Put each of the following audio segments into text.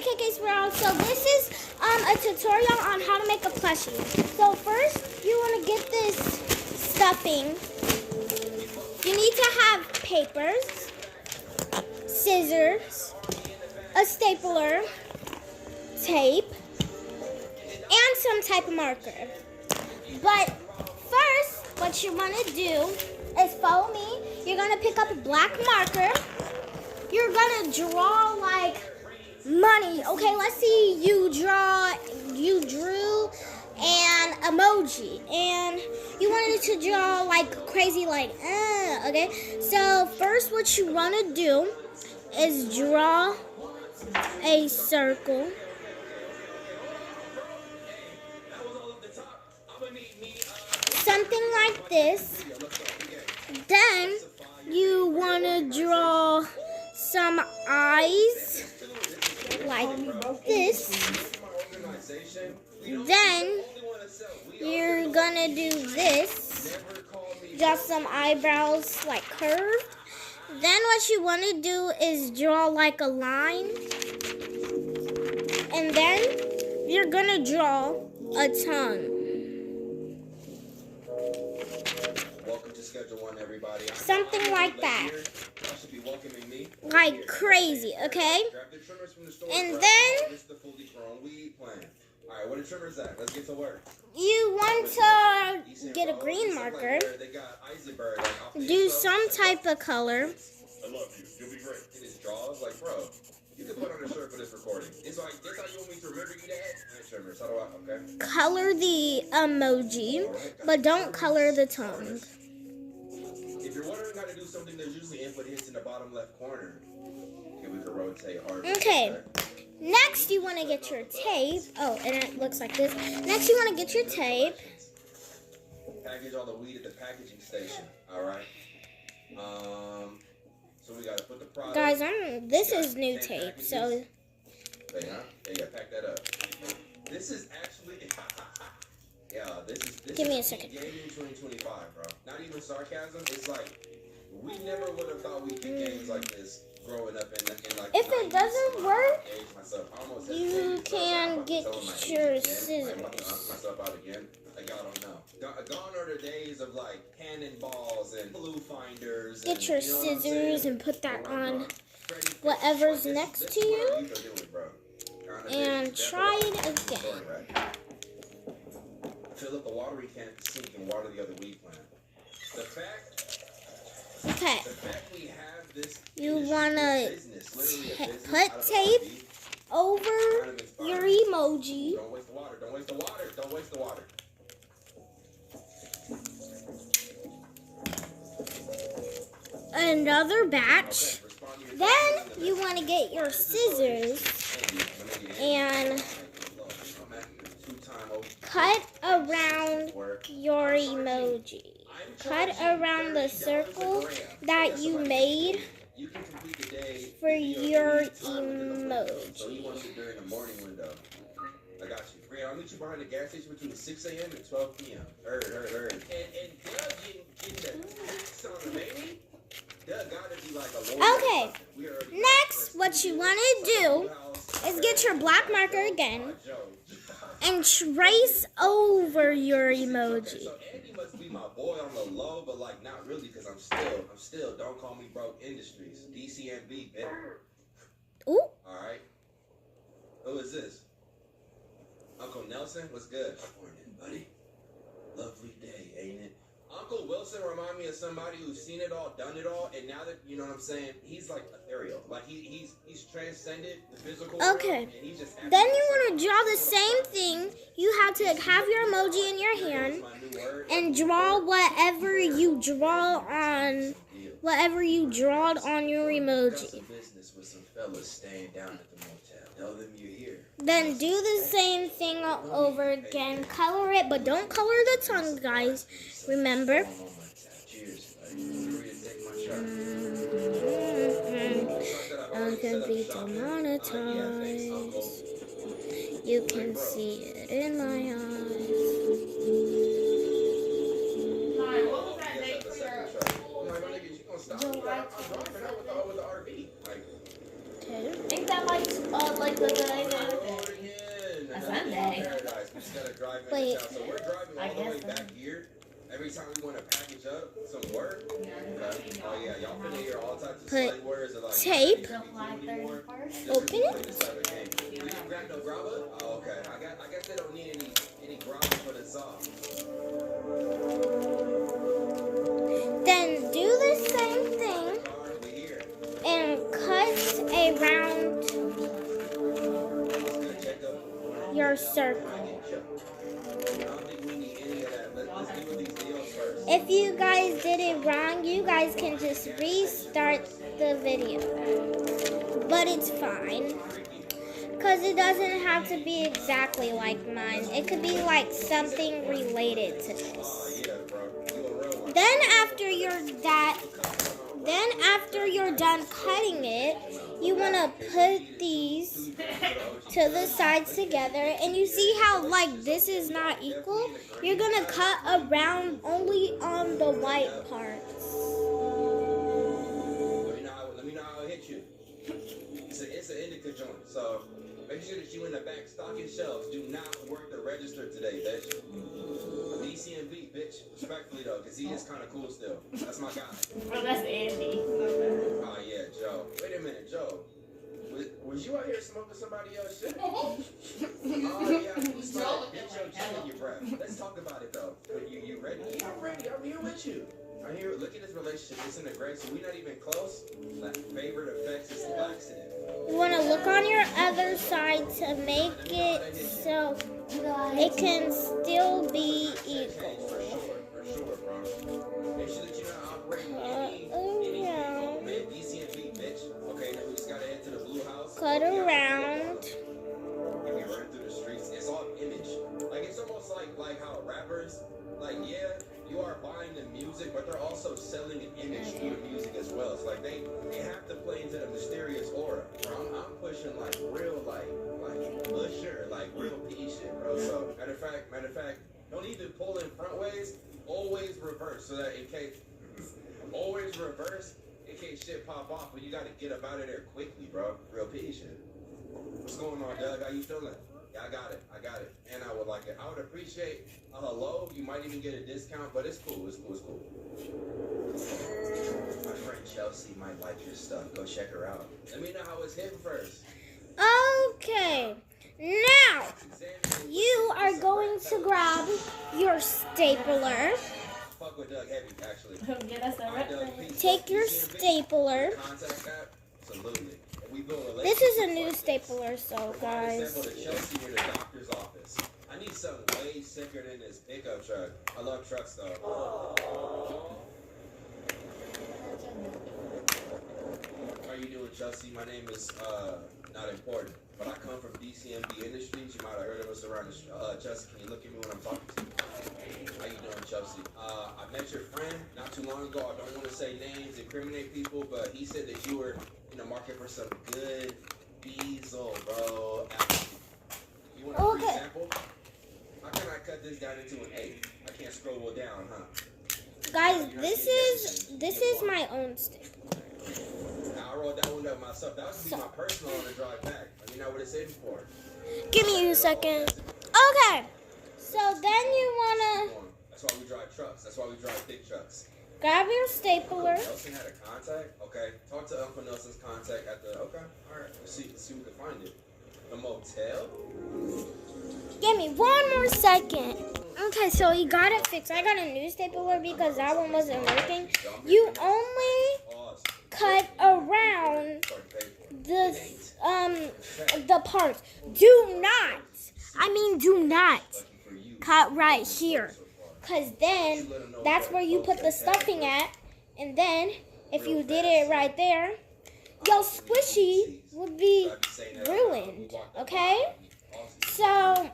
KK Sprout. So this is a tutorial on how to make a plushie. So first, you want to get this stuffing. You need to have papers, scissors, a stapler, tape, and some type of marker. But first, what you want to do is follow me. You're going to pick up a black marker. You're going to draw like money. Okay, let's see, you drew an emoji. And you wanted to draw like crazy, like, okay. So first what you want to do is draw a circle. Something like this. Then you want to draw some eyes like this. Then you're gonna do this. Draw some eyebrows like curved. Then what you want to do is draw like a line. And then you're gonna draw a tongue. Something like that. Like crazy, okay? And then alright, what are trimmers at? Let's get to work. You want to get a green marker. Do some type of color. I love you. You'll be great. In his jaws, like, bro, you can put on a shirt for this recording. It's like, that's how you want me to remember you, Dad? Trimmers, how do I, okay? Color the emoji, but don't color the tongue. If you're wondering how to do something, there's usually input hits in the bottom left corner. Okay, we can rotate hard. Okay. Next, you want to get your tape. Oh, and it looks like this. Next, you want to get your tape. Package all the weed at the packaging station. All right. So we gotta put the product. Guys, this is new tape, so. Hey, huh? Yeah, pack that up. This is actually. Yeah, this is. Give me a second. Gaming 2025, bro. Not even sarcasm. It's like we never would have thought we'd get games like this. Growing up in like, if it doesn't work, you can get your scissors. Like, y'all don't know. Gone are the days of like cannonballs and blue finders. Get your scissors and put that on whatever's next to you. And try it again. Fill up the watering can at the sink and water the other weed plant. Okay. The fact we have this, you want to put tape over your emoji. Don't waste the water. Don't waste the water. Don't waste the water. Another batch. Then you want to get your scissors and cut around your emoji. Cut around the circle that you made for your emoji. So you want to during the morning window. I got you. Great, I'll meet you behind the gas station between 6 a.m. and 12 p.m. Heard. And Doug getting the facts on the baby. Doug gotta be like a lawyer. Okay. Next, what you want to do is get your black marker again and trace over your emoji. So Andy must be my boy on the low, but like not really, because I'm still don't call me broke industries. DCMB, man. Ooh. Alright. Who is this? Uncle Nelson? What's good? Morning, buddy. Lovely day, ain't it? Uncle Wilson remind me of somebody who's seen it all, done it all, and now that, you know what I'm saying, he's like ethereal. Like he's transcended the physical world. Okay. Then you want to draw the same thing. You have to have your emoji in your hand and draw whatever you drawed on your emoji. Then do the same thing over again. Color it, but don't color the tongue, guys. Remember. I can be demonetized. You can see it in my eyes. Ain't that like like the Again. A Sunday. Paradise. We just gotta drive in Wait. the town. So we're driving I all the way guess so. back here. Every time we want to package up some work. Okay. Oh yeah, y'all finna hear all types of Put slang words that like tape. July 31st. Open it. We didn't grab no grabber? Oh, okay. I guess they don't need any grabber for the sauce. Then do the same thing We here. and cut around What's good, Jacob? your circle. I don't think we need any of that. Let's do these deals first. If you guys did it wrong, you guys can just restart the video. But it's fine. Because it doesn't have to be exactly like mine. It could be like something related to this. Yeah, bro. You a real one. Then after you're done cutting it, you want to put these to the sides together. And you see how like this is not equal? You're going to cut around only on the white parts. Let me know how it hit you. It's an indica joint, so make sure that you in the back stocking shelves. Do not work the register today, bitch. DCMV, bitch. Respectfully though, because he is kind of cool still. That's my guy. Oh, that's Andy. Oh yeah, Joe. Wait a minute, Joe. Was you out here smoking somebody else's shit? Oh yeah, you smell it. Get your chin in your breath. Let's talk about it though. You ready? Yeah, I'm ready. I'm here with you. I'm here. Look at this relationship. It's in a great. So we're not even close. Like, favorite effects is laxative. You want to look on your other side to make it so it can still be equal. For sure, bro. Make sure that you're not operating any Around. man, DCMV, bitch. Okay, now we just gotta head to the blue house. Cut around. And we run through the streets. It's all image. Like it's almost like how rappers, like yeah, you are buying the music, but they're also selling an image through the music as well. It's like they have to play into the mysterious aura. Bro, I'm pushing like real like Usher, like real P shit, bro. So matter of fact, don't even pull in front ways. Always reverse, so that in case shit pop off, but you gotta get up out of there quickly, bro. Real P shit. What's going on, Doug? How you feeling? Yeah, I got it. And I would like it. I would appreciate a hello. You might even get a discount, but it's cool. It's cool. My friend Chelsea might like your stuff. Go check her out. Let me know how it's hitting first. Okay. Now, you are going to grab your stapler. Fuck with Doug heavy, actually. Get us a reference. Take your stapler. Contact that? Absolutely. This is a new stapler, so guys. To Chelsea near the doctor's office. I need something way sicker than this pickup truck. I love trucks though. How are you doing, Chelsea? My name is not important, but I come from DCMB Industries. You might have heard of us around the Chelsea, can you look at me when I'm talking to you? How you doing, Chelsea? I met your friend not too long ago. I don't want to say names, incriminate people, but he said that you were in the market for some good diesel, bro. You want a free sample? How can I cut this down into an 8? I can't scroll down, huh? Guys, this is my own stapler. Now, I wrote that one up myself. That would be my personal on the drive back. Let me know what it's in for. Give me a second. Okay. So then you wanna That's why we drive trucks. That's why we drive big trucks. grab your stapler. Uncle Nelson had a contact? Okay. Talk to Uncle Nelson's contact at the... Okay. All right. Let's see if we can find it. The motel? Give me one more second. Okay, so you got it fixed. I got a new stapler because that one wasn't working. You only cut around the parts. Do not cut right here. Because then that's where you put the stuffing at. And then if you did it right there, your squishy would be ruined. Okay? So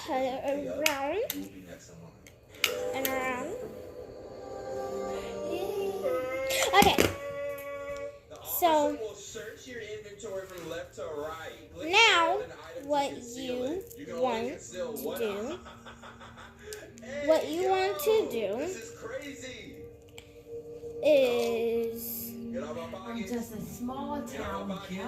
cut it around and around. Okay. So now what you want to do is I'm just a small town kid.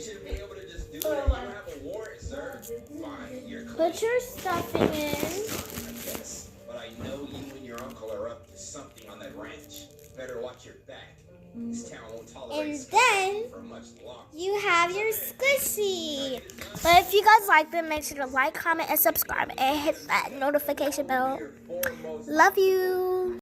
You should be able to just do it. You don't have a warrant, sir. Fine, you're clean. Put your stuffing in. I guess. But I know you and your uncle are up to something on that ranch. Better watch your back. This town won't tolerate And scumbag then for much longer. you have your squishy. But if you guys like them, make sure to like, comment, and subscribe. And hit that notification bell. Love you.